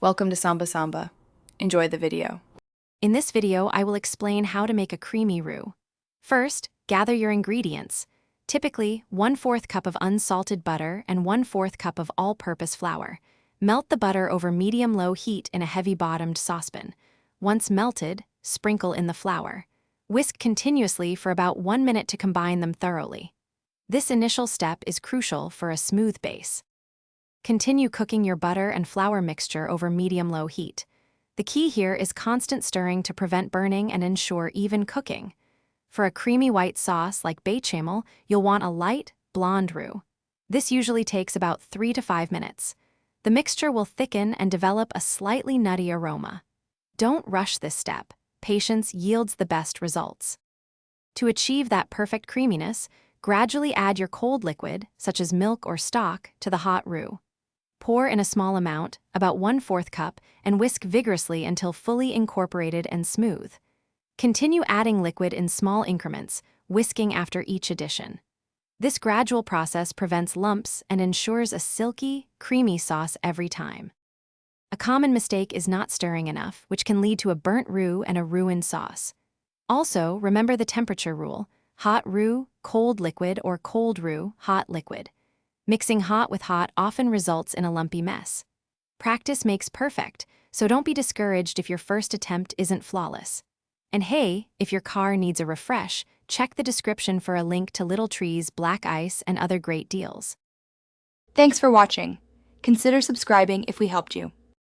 Welcome to Samba Samba. Enjoy the video. In this video, I will explain how to make a creamy roux. First, gather your ingredients. Typically, 1/4 cup of unsalted butter and 1/4 cup of all-purpose flour. Melt the butter over medium-low heat in a heavy-bottomed saucepan. Once melted, sprinkle in the flour. Whisk continuously for about 1 minute to combine them thoroughly. This initial step is crucial for a smooth base. Continue cooking your butter and flour mixture over medium-low heat. The key here is constant stirring to prevent burning and ensure even cooking. For a creamy white sauce like bechamel, you'll want a light, blonde roux. This usually takes about 3 to 5 minutes. The mixture will thicken and develop a slightly nutty aroma. Don't rush this step. Patience yields the best results. To achieve that perfect creaminess, gradually add your cold liquid, such as milk or stock, to the hot roux. Pour in a small amount, about 1/4 cup, and whisk vigorously until fully incorporated and smooth. Continue adding liquid in small increments, whisking after each addition. This gradual process prevents lumps and ensures a silky, creamy sauce every time. A common mistake is not stirring enough, which can lead to a burnt roux and a ruined sauce. Also, remember the temperature rule: hot roux, cold liquid, or cold roux, hot liquid. Mixing hot with hot often results in a lumpy mess. Practice makes perfect, so don't be discouraged if your first attempt isn't flawless. And hey, if your car needs a refresh, check the description for a link to Little Tree's black ice and other great deals. Thanks for watching. Consider subscribing if we helped you.